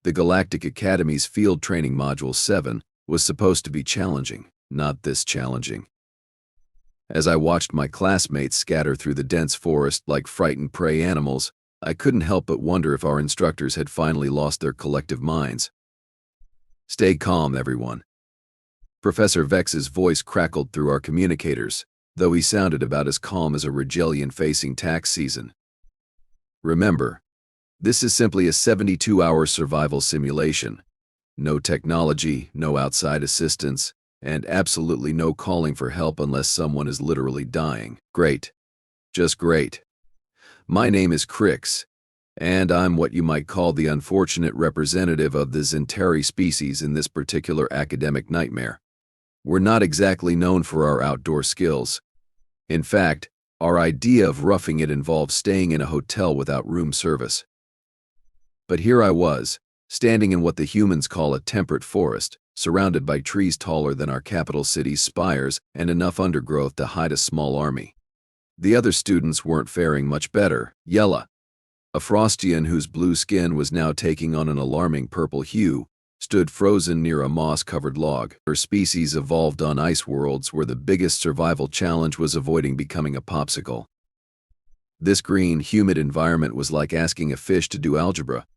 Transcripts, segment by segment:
The Galactic Academy's Field Training Module 7 was supposed to be challenging, not this challenging. As I watched my classmates scatter through the dense forest like frightened prey animals, I couldn't help but wonder if our instructors had finally lost their collective minds. "Stay calm, everyone." Professor Vex's voice crackled through our communicators, though he sounded about as calm as a Regellian facing tax season. "Remember, this is simply a 72-hour survival simulation. No technology, no outside assistance, and absolutely no calling for help unless someone is literally dying. Great. Just great. My name is Crix, and I'm what you might call the unfortunate representative of the Zentari species in this particular academic nightmare. We're not exactly known for our outdoor skills. In fact, our idea of roughing it involves staying in a hotel without room service. But here I was, standing in what the humans call a temperate forest, surrounded by trees taller than our capital city's spires and enough undergrowth to hide a small army. The other students weren't faring much better. Yella, a Frostian whose blue skin was now taking on an alarming purple hue, stood frozen near a moss-covered log. Her species evolved on ice worlds where the biggest survival challenge was avoiding becoming a popsicle. This green, humid environment was like asking a fish to do algebra.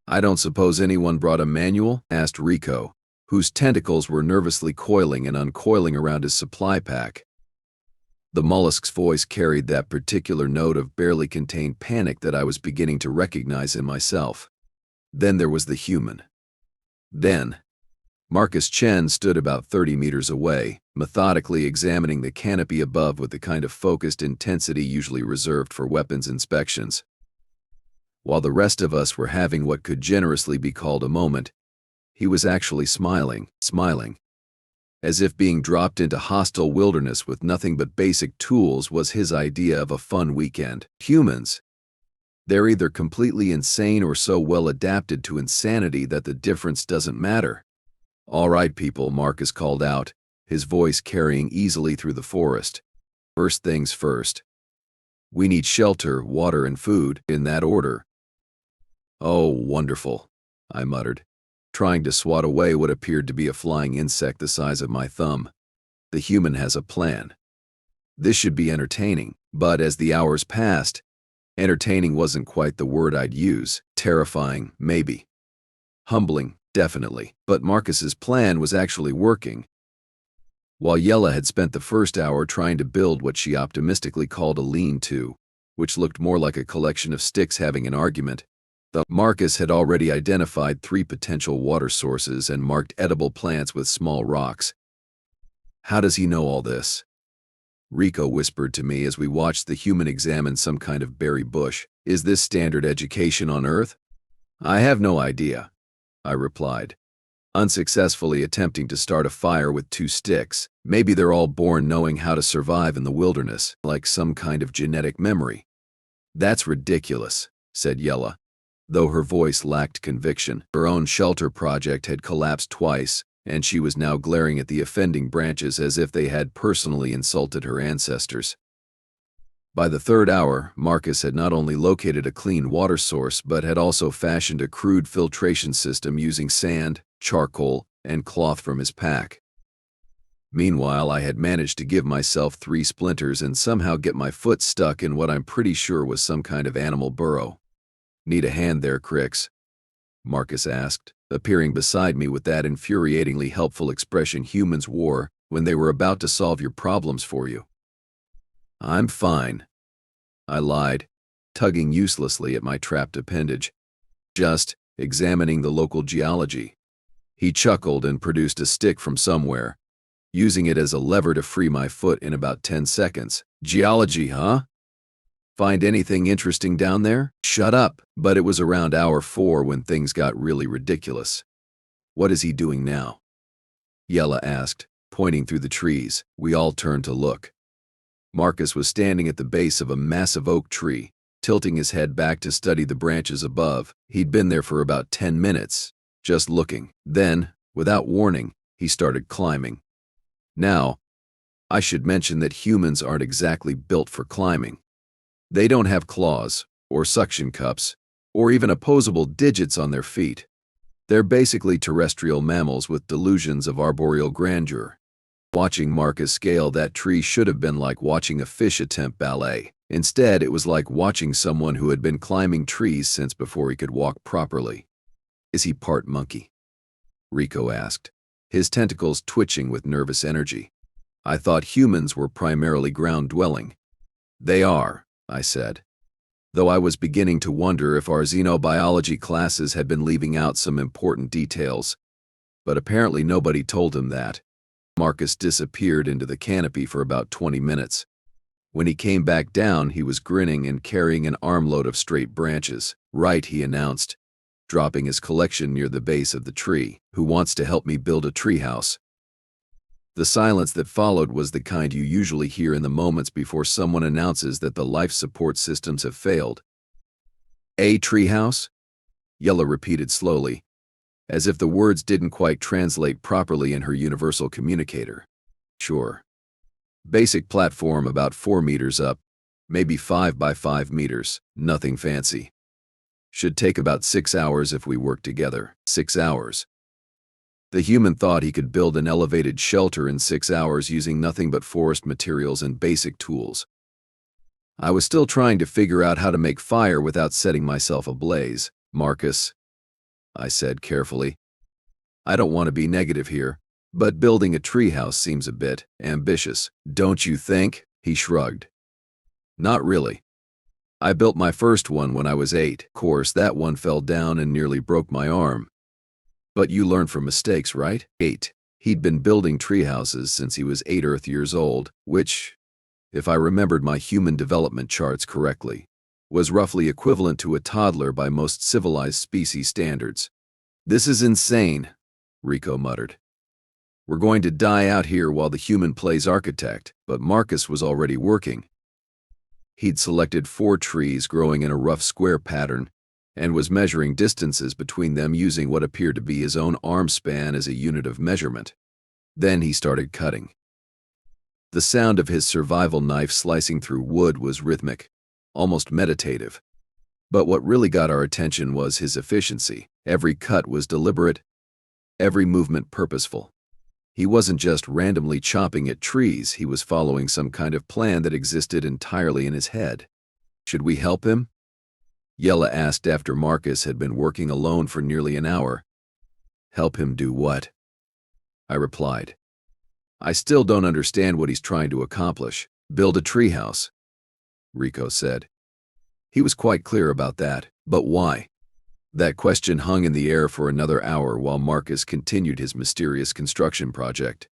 "I don't suppose anyone brought a manual?" asked Rico, whose tentacles were nervously coiling and uncoiling around his supply pack. The mollusk's voice carried that particular note of barely contained panic that I was beginning to recognize in myself. Then there was the human. Then, Marcus Chen stood about 30 meters away, methodically examining the canopy above with the kind of focused intensity usually reserved for weapons inspections. While the rest of us were having what could generously be called a moment, he was actually smiling, as if being dropped into hostile wilderness with nothing but basic tools was his idea of a fun weekend. Humans. They're either completely insane or so well adapted to insanity that the difference doesn't matter. "All right, people," Marcus called out, his voice carrying easily through the forest. "First things first. We need shelter, water, and food, in that order." "Oh, wonderful," I muttered, trying to swat away what appeared to be a flying insect the size of my thumb. The human has a plan. This should be entertaining, but as the hours passed, entertaining wasn't quite the word I'd use. Terrifying, maybe. Humbling, definitely. But Marcus's plan was actually working. While Yella had spent the first hour trying to build what she optimistically called a lean-to, which looked more like a collection of sticks having an argument, Marcus had already identified 3 potential water sources and marked edible plants with small rocks. "How does he know all this?" Rico whispered to me as we watched the human examine some kind of berry bush. "Is this standard education on Earth?" "I have no idea," I replied, unsuccessfully attempting to start a fire with 2 sticks. "Maybe they're all born knowing how to survive in the wilderness, like some kind of genetic memory." "That's ridiculous," said Yella, though her voice lacked conviction. Her own shelter project had collapsed twice, and she was now glaring at the offending branches as if they had personally insulted her ancestors. By the 3rd hour, Marcus had not only located a clean water source but had also fashioned a crude filtration system using sand, charcoal, and cloth from his pack. Meanwhile, I had managed to give myself 3 splinters and somehow get my foot stuck in what I'm pretty sure was some kind of animal burrow. "Need a hand there, Crix?" Marcus asked, appearing beside me with that infuriatingly helpful expression humans wore when they were about to solve your problems for you. "I'm fine," I lied, tugging uselessly at my trapped appendage. "Just examining the local geology." He chuckled and produced a stick from somewhere, using it as a lever to free my foot in about 10 seconds. "Geology, huh? Find anything interesting down there?" "Shut up." But it was around hour 4 when things got really ridiculous. "What is he doing now?" Yella asked, pointing through the trees. We all turned to look. Marcus was standing at the base of a massive oak tree, tilting his head back to study the branches above. He'd been there for about 10 minutes, just looking. Then, without warning, he started climbing. Now, I should mention that humans aren't exactly built for climbing. They don't have claws, or suction cups, or even opposable digits on their feet. They're basically terrestrial mammals with delusions of arboreal grandeur. Watching Marcus scale that tree should have been like watching a fish attempt ballet. Instead, it was like watching someone who had been climbing trees since before he could walk properly. "Is he part monkey?" Rico asked, his tentacles twitching with nervous energy. "I thought humans were primarily ground-dwelling." "They are," I said, though I was beginning to wonder if our xenobiology classes had been leaving out some important details. But apparently nobody told him that. Marcus disappeared into the canopy for about 20 minutes. When he came back down, he was grinning and carrying an armload of straight branches. "Right," he announced, dropping his collection near the base of the tree. "Who wants to help me build a treehouse?" The silence that followed was the kind you usually hear in the moments before someone announces that the life support systems have failed. "A treehouse?" Yella repeated slowly, as if the words didn't quite translate properly in her universal communicator. "Sure. Basic platform about 4 meters up, maybe 5 by 5 meters, nothing fancy. Should take about 6 hours if we work together." 6 hours. The human thought he could build an elevated shelter in 6 hours using nothing but forest materials and basic tools. I was still trying to figure out how to make fire without setting myself ablaze. "Marcus," I said carefully, "I don't want to be negative here, but building a treehouse seems a bit ambitious." "Don't you think?" he shrugged. "Not really. I built my first one when I was 8. Of course, that one fell down and nearly broke my arm. But you learn from mistakes, right?" 8. He'd been building treehouses since he was 8 Earth years old, which, if I remembered my human development charts correctly, was roughly equivalent to a toddler by most civilized species standards. "This is insane," Rico muttered. "We're going to die out here while the human plays architect." But Marcus was already working. He'd selected 4 trees growing in a rough square pattern and was measuring distances between them using what appeared to be his own arm span as a unit of measurement. Then he started cutting. The sound of his survival knife slicing through wood was rhythmic, almost meditative. But what really got our attention was his efficiency. Every cut was deliberate, every movement purposeful. He wasn't just randomly chopping at trees, he was following some kind of plan that existed entirely in his head. "Should we help him?" Yella asked after Marcus had been working alone for nearly an hour. "Help him do what?" I replied. "I still don't understand what he's trying to accomplish." "Build a treehouse," Rico said. He was quite clear about that, but why? That question hung in the air for another hour while Marcus continued his mysterious construction project.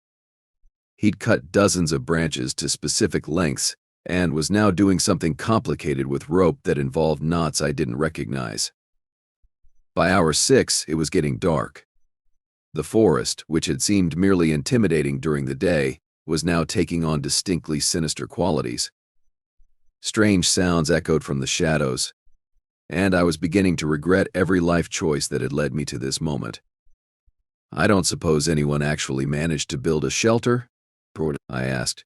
He'd cut dozens of branches to specific lengths and was now doing something complicated with rope that involved knots I didn't recognize. By hour 6, it was getting dark. The forest, which had seemed merely intimidating during the day, was now taking on distinctly sinister qualities. Strange sounds echoed from the shadows, and I was beginning to regret every life choice that had led me to this moment. "I don't suppose anyone actually managed to build a shelter?" I asked,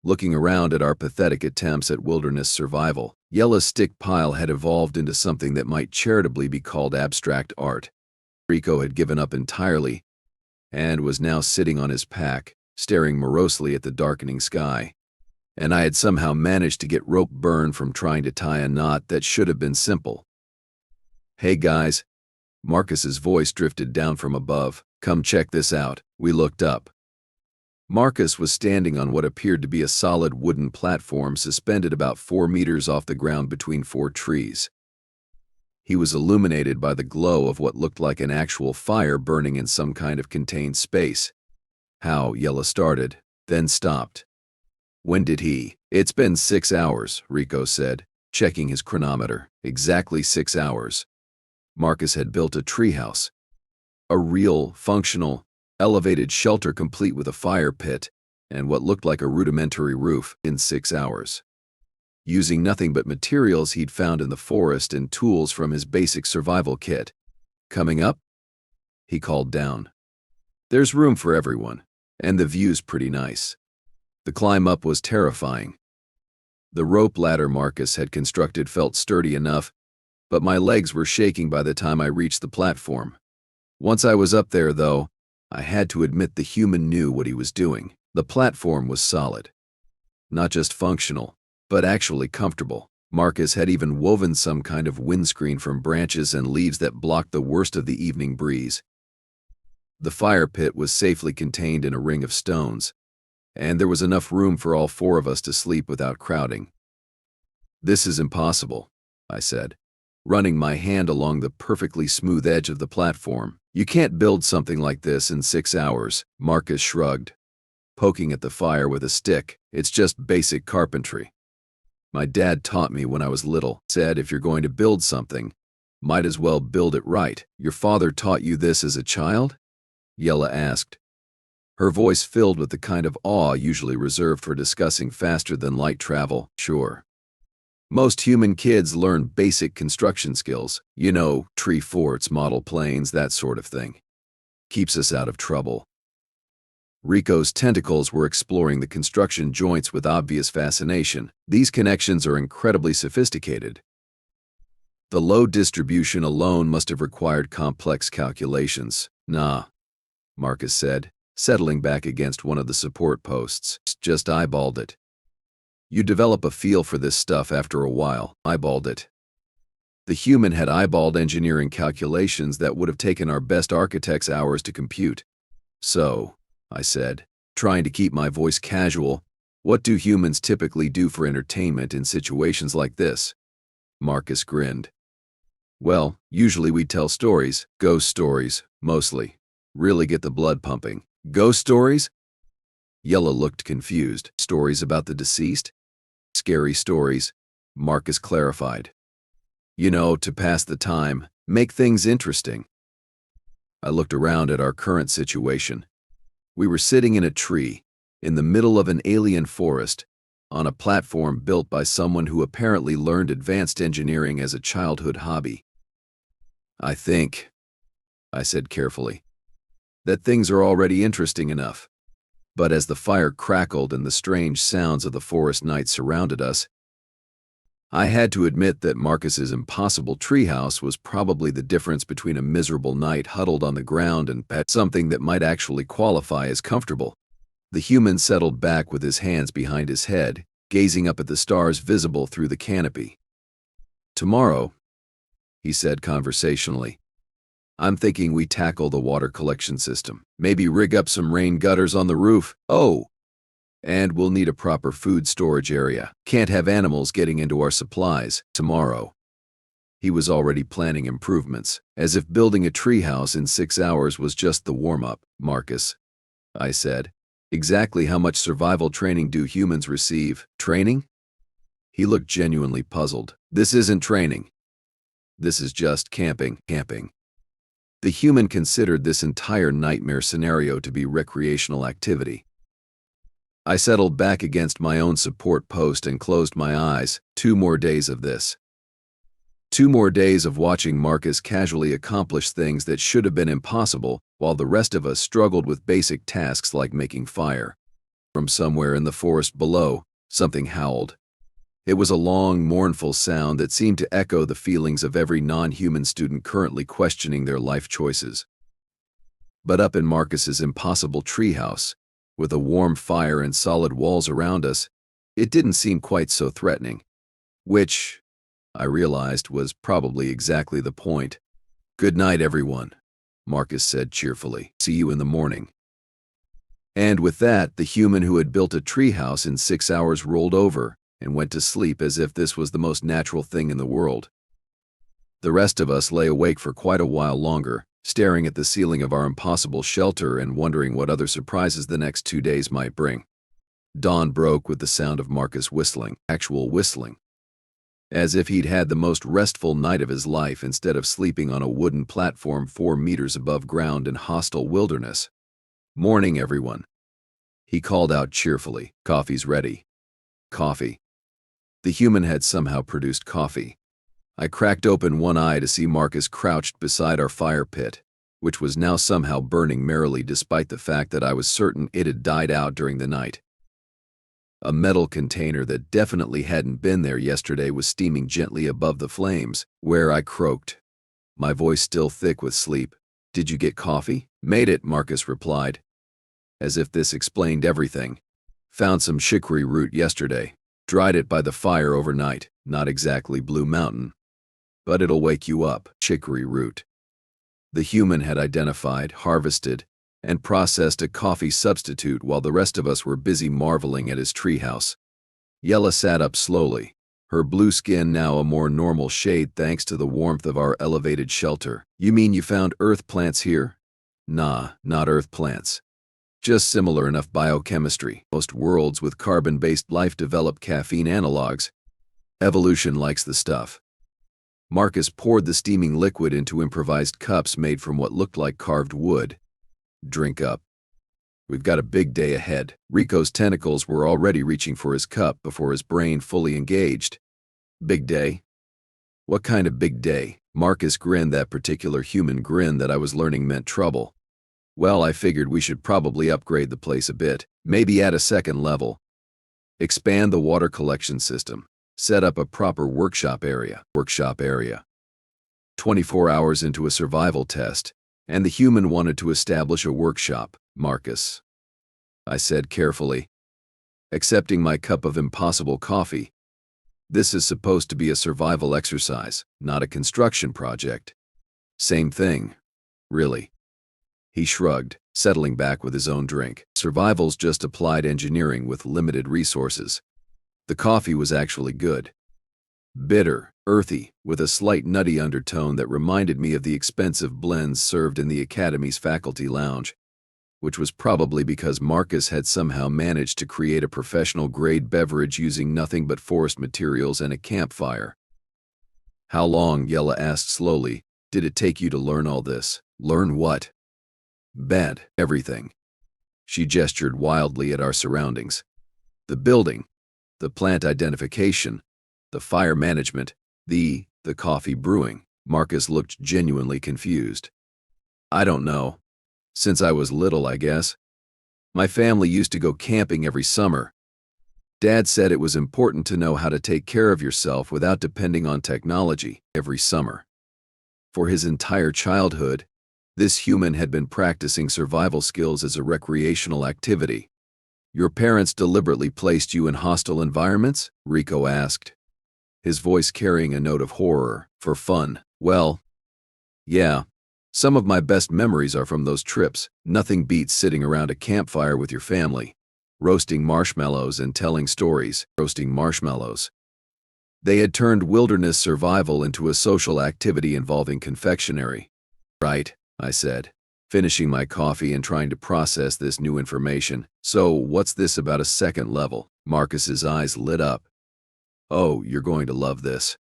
looking around at our pathetic attempts at wilderness survival. Yella's stick pile had evolved into something that might charitably be called abstract art. Rico had given up entirely and was now sitting on his pack, staring morosely at the darkening sky. And I had somehow managed to get rope burn from trying to tie a knot that should have been simple. "Hey guys," Marcus's voice drifted down from above. "Come check this out." We looked up. Marcus was standing on what appeared to be a solid wooden platform suspended about 4 meters off the ground between 4 trees. He was illuminated by the glow of what looked like an actual fire burning in some kind of contained space. "How?" Yella started, then stopped. "When did he?" "It's been 6 hours, Rico said, checking his chronometer. Exactly 6 hours. Marcus had built a treehouse. A real, functional, elevated shelter complete with a fire pit and what looked like a rudimentary roof in 6 hours. Using nothing but materials he'd found in the forest and tools from his basic survival kit. "Coming up?" he called down. "There's room for everyone, and the view's pretty nice." The climb up was terrifying. The rope ladder Marcus had constructed felt sturdy enough, but my legs were shaking by the time I reached the platform. Once I was up there, though, I had to admit the human knew what he was doing. The platform was solid. Not just functional, but actually comfortable. Marcus had even woven some kind of windscreen from branches and leaves that blocked the worst of the evening breeze. The fire pit was safely contained in a ring of stones, and there was enough room for all four of us to sleep without crowding. "This is impossible," I said, running my hand along the perfectly smooth edge of the platform. "You can't build something like this in 6 hours," Marcus shrugged, poking at the fire with a stick. "It's just basic carpentry. My dad taught me when I was little, said if you're going to build something, might as well build it right." "Your father taught you this as a child?" Yella asked, her voice filled with the kind of awe usually reserved for discussing faster-than-light travel. "Sure. Most human kids learn basic construction skills. You know, tree forts, model planes, that sort of thing. Keeps us out of trouble." Rico's tentacles were exploring the construction joints with obvious fascination. "These connections are incredibly sophisticated. The load distribution alone must have required complex calculations." "Nah," Marcus said, settling back against one of the support posts. "Just eyeballed it. You develop a feel for this stuff after a while." Eyeballed it. The human had eyeballed engineering calculations that would have taken our best architects hours to compute. "So," I said, trying to keep my voice casual, "what do humans typically do for entertainment in situations like this?" Marcus grinned. "Well, usually we tell stories, ghost stories, mostly. Really get the blood pumping." "Ghost stories?" Yella looked confused. "Stories about the deceased?" "Scary stories," Marcus clarified. "You know, to pass the time, make things interesting." I looked around at our current situation. We were sitting in a tree, in the middle of an alien forest, on a platform built by someone who apparently learned advanced engineering as a childhood hobby. "I think," I said carefully, "that things are already interesting enough." But as the fire crackled and the strange sounds of the forest night surrounded us, I had to admit that Marcus's impossible treehouse was probably the difference between a miserable night huddled on the ground and something that might actually qualify as comfortable. The human settled back with his hands behind his head, gazing up at the stars visible through the canopy. "Tomorrow," he said conversationally, "I'm thinking we tackle the water collection system. Maybe rig up some rain gutters on the roof. Oh, and we'll need a proper food storage area. Can't have animals getting into our supplies. Tomorrow." He was already planning improvements, as if building a treehouse in 6 hours was just the warm-up. "Marcus," I said, "exactly how much survival training do humans receive?" "Training?" He looked genuinely puzzled. "This isn't training. This is just camping." The human considered this entire nightmare scenario to be recreational activity. I settled back against my own support post and closed my eyes. 2 more days of this. 2 more days of watching Marcus casually accomplish things that should have been impossible, while the rest of us struggled with basic tasks like making fire. From somewhere in the forest below, something howled. It was a long, mournful sound that seemed to echo the feelings of every non-human student currently questioning their life choices. But up in Marcus's impossible treehouse, with a warm fire and solid walls around us, it didn't seem quite so threatening. Which, I realized, was probably exactly the point. "Good night, everyone," Marcus said cheerfully. "See you in the morning." And with that, the human who had built a treehouse in 6 hours rolled over and went to sleep as if this was the most natural thing in the world. The rest of us lay awake for quite a while longer, staring at the ceiling of our impossible shelter and wondering what other surprises the next 2 days might bring. Dawn broke with the sound of Marcus whistling, actual whistling, as if he'd had the most restful night of his life instead of sleeping on a wooden platform 4 meters above ground in hostile wilderness. "Morning, everyone," he called out cheerfully. "Coffee's ready." Coffee. The human had somehow produced coffee. I cracked open one eye to see Marcus crouched beside our fire pit, which was now somehow burning merrily despite the fact that I was certain it had died out during the night. A metal container that definitely hadn't been there yesterday was steaming gently above the flames, where I croaked, my voice still thick with sleep. "Did you get coffee?" "Made it," Marcus replied, as if this explained everything. "Found some chicory root yesterday. Dried it by the fire overnight. Not exactly Blue Mountain, but it'll wake you up." Chicory root. The human had identified, harvested, and processed a coffee substitute while the rest of us were busy marveling at his treehouse. Yella sat up slowly, her blue skin now a more normal shade thanks to the warmth of our elevated shelter. "You mean you found earth plants here?" "Nah, not earth plants. Just similar enough biochemistry. Most worlds with carbon-based life develop caffeine analogs. Evolution likes the stuff." Marcus poured the steaming liquid into improvised cups made from what looked like carved wood. "Drink up. We've got a big day ahead." Rico's tentacles were already reaching for his cup before his brain fully engaged. "Big day? What kind of big day?" Marcus grinned, that particular human grin that I was learning meant trouble. "Well, I figured we should probably upgrade the place a bit. Maybe add a second level. Expand the water collection system. Set up a proper workshop area." 24 hours into a survival test, and the human wanted to establish a workshop, Marcus, I said carefully, accepting my cup of impossible coffee. "This is supposed to be a survival exercise, not a construction project." "Same thing, really." He shrugged, settling back with his own drink. "Survival's just applied engineering with limited resources." The coffee was actually good. Bitter, earthy, with a slight nutty undertone that reminded me of the expensive blends served in the Academy's faculty lounge, which was probably because Marcus had somehow managed to create a professional-grade beverage using nothing but forest materials and a campfire. "How long," Yella asked slowly, "did it take you to learn all this?" "Learn what?" "Bad, everything." She gestured wildly at our surroundings. "The building, the plant identification, the fire management, the coffee brewing." Marcus looked genuinely confused. "I don't know. Since I was little, I guess. My family used to go camping every summer. Dad said it was important to know how to take care of yourself without depending on technology every summer." For his entire childhood, this human had been practicing survival skills as a recreational activity. "Your parents deliberately placed you in hostile environments?" Rico asked, his voice carrying a note of horror. "For fun." "Well, yeah. Some of my best memories are from those trips. Nothing beats sitting around a campfire with your family, roasting marshmallows and telling stories." Roasting marshmallows. They had turned wilderness survival into a social activity involving confectionery. "Right," I said, finishing my coffee and trying to process this new information. "So, what's this about a second level?" Marcus's eyes lit up. "Oh, you're going to love this.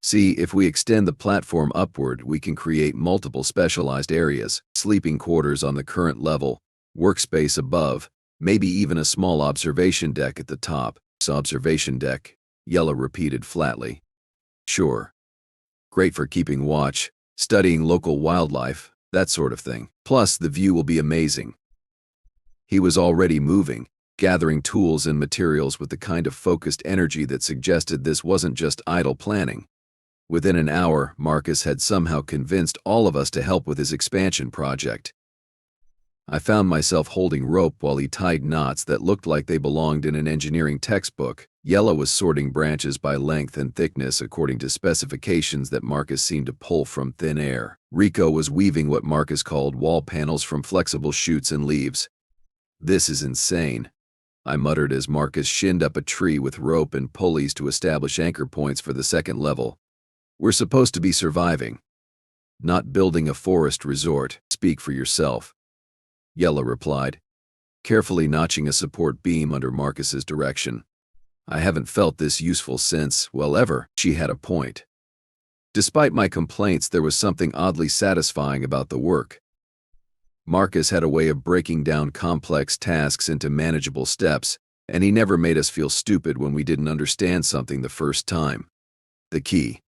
See, if we extend the platform upward, we can create multiple specialized areas, sleeping quarters on the current level, workspace above, maybe even a small observation deck at the top." "Observation deck," Yella repeated flatly. "Sure. Great for keeping watch, studying local wildlife, that sort of thing. Plus, the view will be amazing." He was already moving, gathering tools and materials with the kind of focused energy that suggested this wasn't just idle planning. Within an hour, Marcus had somehow convinced all of us to help with his expansion project. I found myself holding rope while he tied knots that looked like they belonged in an engineering textbook. Yella was sorting branches by length and thickness according to specifications that Marcus seemed to pull from thin air. Rico was weaving what Marcus called wall panels from flexible shoots and leaves. "This is insane," I muttered as Marcus shinned up a tree with rope and pulleys to establish anchor points for the second level. "We're supposed to be surviving, not building a forest resort." "Speak for yourself," Yella replied, carefully notching a support beam under Marcus's direction. "I haven't felt this useful since, well, ever." She had a point. Despite my complaints, there was something oddly satisfying about the work. Marcus had a way of breaking down complex tasks into manageable steps, and he never made us feel stupid when we didn't understand something the first time. The key,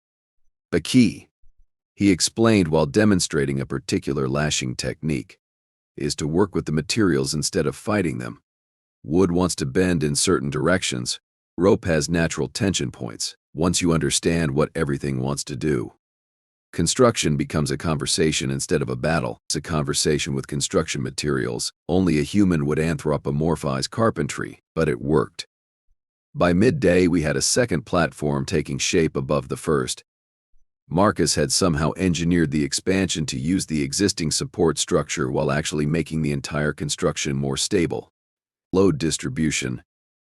he explained while demonstrating a particular lashing technique, is to work with the materials instead of fighting them. Wood wants to bend in certain directions. Rope has natural tension points. Once you understand what everything wants to do, construction becomes a conversation instead of a battle. It's a conversation with construction materials. Only a human would anthropomorphize carpentry, but it worked. By midday, we had a second platform taking shape above the first. Marcus had somehow engineered the expansion to use the existing support structure while actually making the entire construction more stable. Load distribution,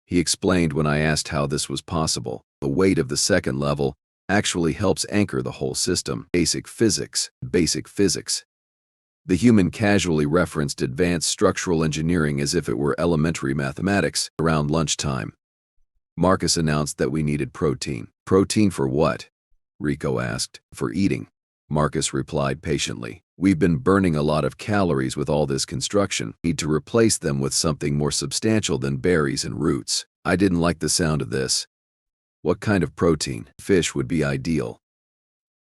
he explained when I asked how this was possible. The weight of the second level actually helps anchor the whole system. Basic physics. The human casually referenced advanced structural engineering as if it were elementary mathematics. Around lunchtime, Marcus announced that we needed protein. Protein for what? Rico asked. For eating. Marcus replied patiently. We've been burning a lot of calories with all this construction. Need to replace them with something more substantial than berries and roots. I didn't like the sound of this. What kind of protein? Fish would be ideal.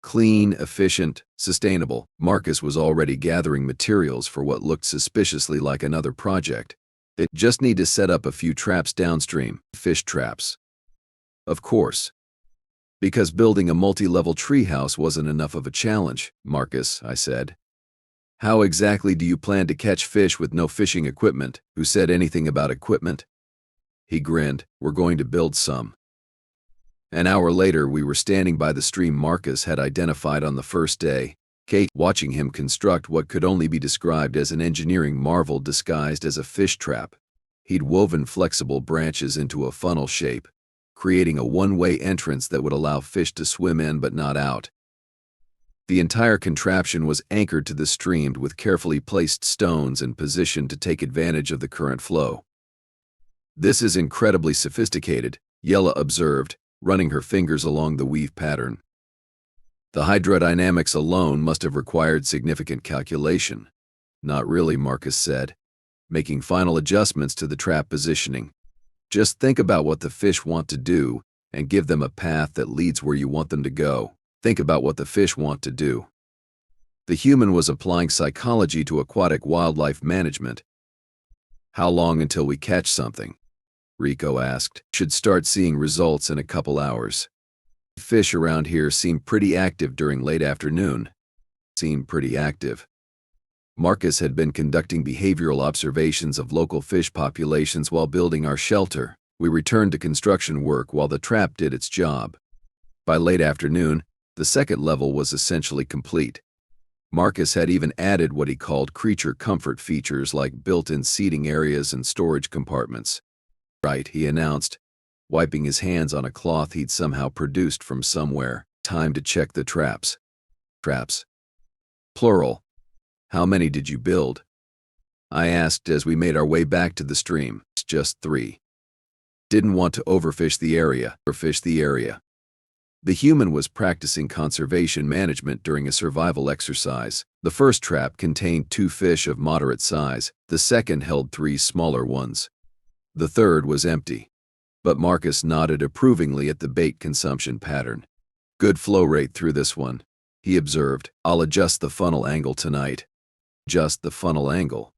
Clean, efficient, sustainable. Marcus was already gathering materials for what looked suspiciously like another project. They just need to set up a few traps downstream. Fish traps. Of course. Because building a multi-level treehouse wasn't enough of a challenge, Marcus, I said. How exactly do you plan to catch fish with no fishing equipment? Who said anything about equipment? He grinned. We're going to build some. An hour later, we were standing by the stream Marcus had identified on the first day, Kate watching him construct what could only be described as an engineering marvel disguised as a fish trap. He'd woven flexible branches into a funnel shape, creating a one-way entrance that would allow fish to swim in but not out. The entire contraption was anchored to the stream with carefully placed stones and positioned to take advantage of the current flow. This is incredibly sophisticated, Yella observed, running her fingers along the weave pattern. The hydrodynamics alone must have required significant calculation. Not really, Marcus said, making final adjustments to the trap positioning. Just think about what the fish want to do and give them a path that leads where you want them to go. Think about what the fish want to do. The human was applying psychology to aquatic wildlife management. How long until we catch something? Rico asked. Should start seeing results in a couple hours. Fish around here seem pretty active during late afternoon. Marcus had been conducting behavioral observations of local fish populations while building our shelter. We returned to construction work while the trap did its job. By late afternoon, the second level was essentially complete. Marcus had even added what he called creature comfort features like built-in seating areas and storage compartments. Right, he announced, wiping his hands on a cloth he'd somehow produced from somewhere. Time to check the traps. Traps. Plural. How many did you build? I asked as we made our way back to the stream. Just 3. Didn't want to overfish the area. The human was practicing conservation management during a survival exercise. The first trap contained 2 fish of moderate size. The second held 3 smaller ones. The third was empty. But Marcus nodded approvingly at the bait consumption pattern. Good flow rate through this one, he observed. I'll adjust the funnel angle tonight. Just the funnel angle.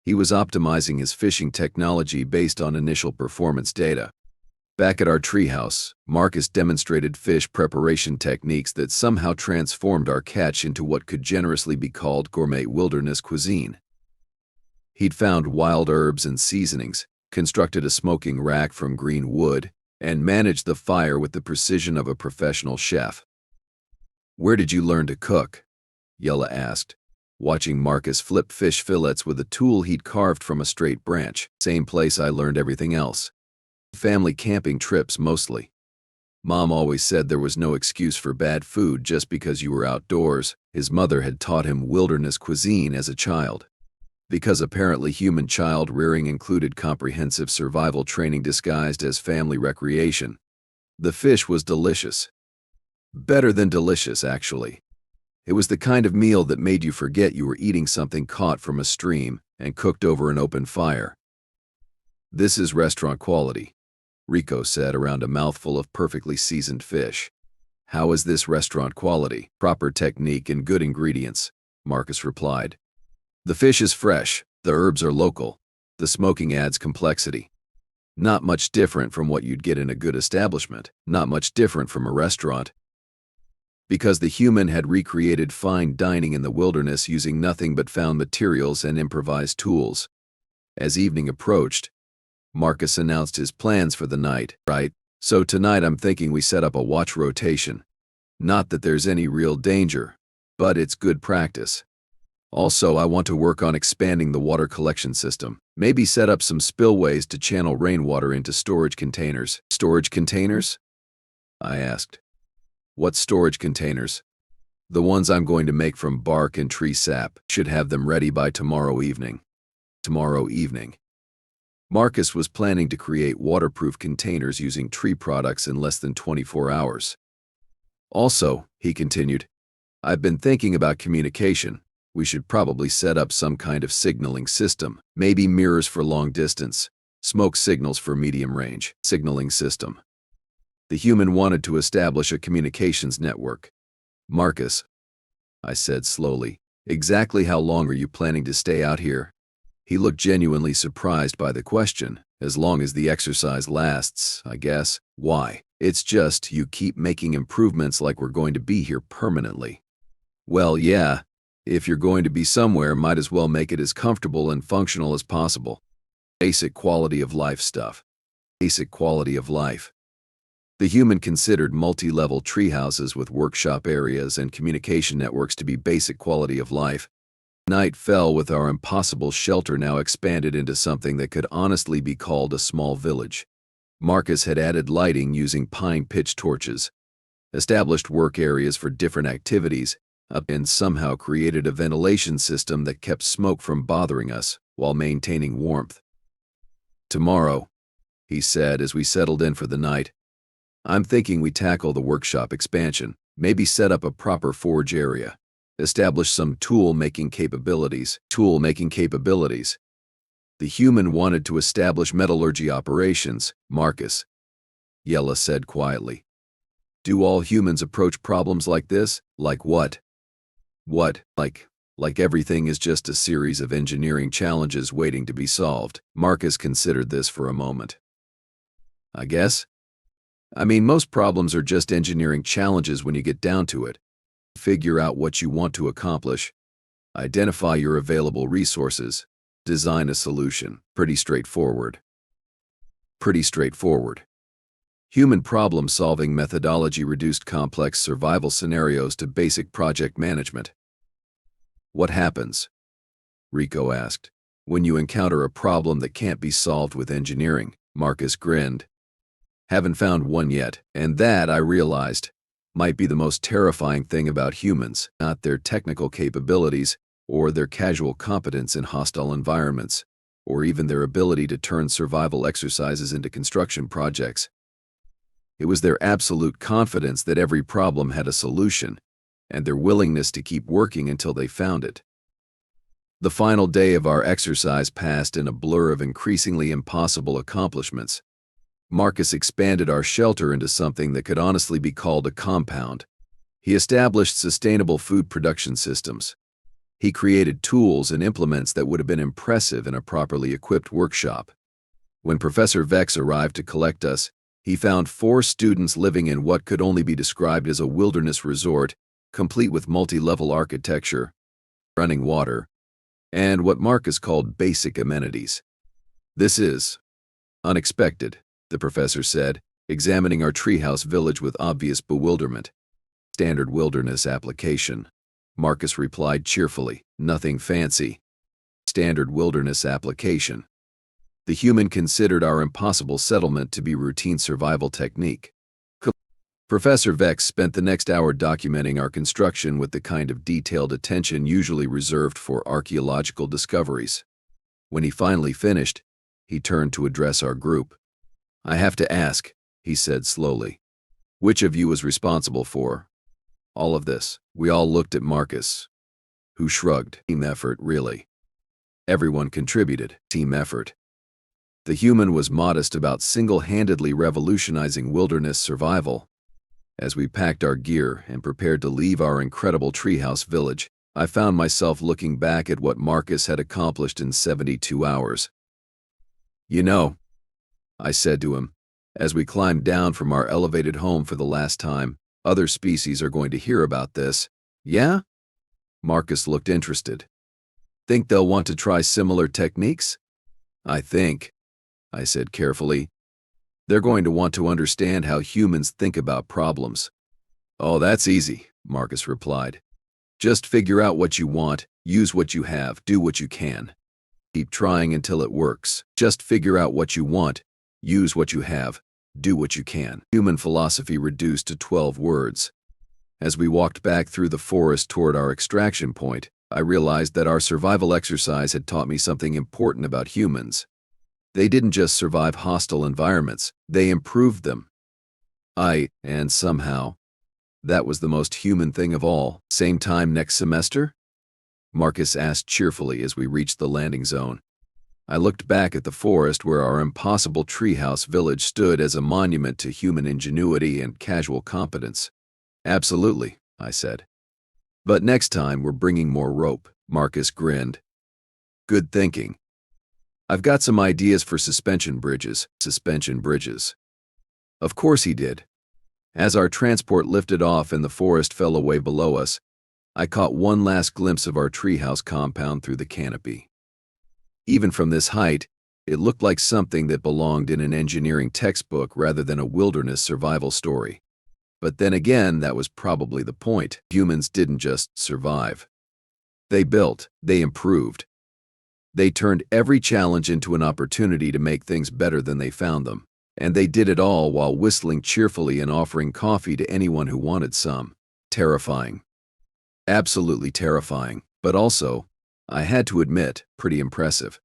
He was optimizing his fishing technology based on initial performance data. Back at our treehouse, Marcus demonstrated fish preparation techniques that somehow transformed our catch into what could generously be called gourmet wilderness cuisine. He'd found wild herbs and seasonings, constructed a smoking rack from green wood, and managed the fire with the precision of a professional chef. Where did you learn to cook? Yella asked, watching Marcus flip fish fillets with a tool he'd carved from a straight branch. Same place I learned everything else. Family camping trips mostly. Mom always said there was no excuse for bad food just because you were outdoors. His mother had taught him wilderness cuisine as a child. Because apparently human child rearing included comprehensive survival training disguised as family recreation. The fish was delicious. Better than delicious, actually. It was the kind of meal that made you forget you were eating something caught from a stream and cooked over an open fire. This is restaurant quality, Rico said around a mouthful of perfectly seasoned fish. How is this restaurant quality? Proper technique and good ingredients, Marcus replied. The fish is fresh, the herbs are local, The smoking adds complexity. Not much different from what you'd get in a good establishment, not much different from a restaurant. Because the human had recreated fine dining in the wilderness using nothing but found materials and improvised tools. As evening approached, Marcus announced his plans for the night. Right, so tonight I'm thinking we set up a watch rotation. Not that there's any real danger, but it's good practice. Also, I want to work on expanding the water collection system. Maybe set up some spillways to channel rainwater into storage containers. Storage containers? I asked. What storage containers? The ones I'm going to make from bark and tree sap. Should have them ready by tomorrow evening. Tomorrow evening. Marcus was planning to create waterproof containers using tree products in less than 24 hours. Also, he continued, I've been thinking about communication. We should probably set up some kind of signaling system, maybe mirrors for long distance, smoke signals for medium range. Signaling system. The human wanted to establish a communications network. Marcus, I said slowly, exactly how long are you planning to stay out here? He looked genuinely surprised by the question. As long as the exercise lasts, I guess. Why? It's just you keep making improvements like we're going to be here permanently. Well, yeah. If you're going to be somewhere, might as well make it as comfortable and functional as possible. Basic quality of life stuff. Basic quality of life. The human considered multi-level treehouses with workshop areas and communication networks to be basic quality of life. Night fell with our impossible shelter now expanded into something that could honestly be called a small village. Marcus had added lighting using pine pitch torches, established work areas for different activities, and somehow created a ventilation system that kept smoke from bothering us while maintaining warmth. Tomorrow, he said as we settled in for the night, I'm thinking we tackle the workshop expansion, maybe set up a proper forge area, establish some tool-making capabilities. The human wanted to establish metallurgy operations, Marcus, Yella said quietly. Do all humans approach problems like this? Like what? What? Like everything is just a series of engineering challenges waiting to be solved. Marcus considered this for a moment. I guess. I mean, most problems are just engineering challenges when you get down to it. Figure out what you want to accomplish, identify your available resources, design a solution. Pretty straightforward. Pretty straightforward. Human problem-solving methodology reduced complex survival scenarios to basic project management. What happens, Rico asked, when you encounter a problem that can't be solved with engineering? Marcus grinned. Haven't found one yet, and that, I realized, might be the most terrifying thing about humans, not their technical capabilities or their casual competence in hostile environments, or even their ability to turn survival exercises into construction projects. It was their absolute confidence that every problem had a solution, and their willingness to keep working until they found it. The final day of our exercise passed in a blur of increasingly impossible accomplishments. Marcus expanded our shelter into something that could honestly be called a compound. He established sustainable food production systems. He created tools and implements that would have been impressive in a properly equipped workshop. When Professor Vex arrived to collect us, he found 4 students living in what could only be described as a wilderness resort, complete with multi-level architecture, running water, and what Marcus called basic amenities. This is unexpected, the professor said, examining our treehouse village with obvious bewilderment. Standard wilderness application, Marcus replied cheerfully. Nothing fancy. Standard wilderness application. The human considered our impossible settlement to be routine survival technique. Professor Vex spent the next hour documenting our construction with the kind of detailed attention usually reserved for archaeological discoveries. When he finally finished, he turned to address our group. I have to ask, he said slowly, which of you was responsible for all of this? We all looked at Marcus, who shrugged. Team effort, really. Everyone contributed. Team effort. The human was modest about single-handedly revolutionizing wilderness survival. As we packed our gear and prepared to leave our incredible treehouse village, I found myself looking back at what Marcus had accomplished in 72 hours. You know, I said to him, as we climbed down from our elevated home for the last time, other species are going to hear about this. Yeah? Marcus looked interested. Think they'll want to try similar techniques? I think, I said carefully, they're going to want to understand how humans think about problems. Oh, that's easy, Marcus replied. Just figure out what you want, use what you have, do what you can. Keep trying until it works. Just figure out what you want, use what you have, do what you can. Human philosophy reduced to 12 words. As we walked back through the forest toward our extraction point, I realized that our survival exercise had taught me something important about humans. They didn't just survive hostile environments, they improved them. And somehow, that was the most human thing of all. Same time next semester? Marcus asked cheerfully as we reached the landing zone. I looked back at the forest where our impossible treehouse village stood as a monument to human ingenuity and casual competence. Absolutely, I said. But next time we're bringing more rope, Marcus grinned. Good thinking. I've got some ideas for suspension bridges. Of course he did. As our transport lifted off and the forest fell away below us, I caught one last glimpse of our treehouse compound through the canopy. Even from this height, it looked like something that belonged in an engineering textbook rather than a wilderness survival story. But then again, that was probably the point. Humans didn't just survive. They built, they improved. They turned every challenge into an opportunity to make things better than they found them. And they did it all while whistling cheerfully and offering coffee to anyone who wanted some. Terrifying. Absolutely terrifying, but also, I had to admit, pretty impressive.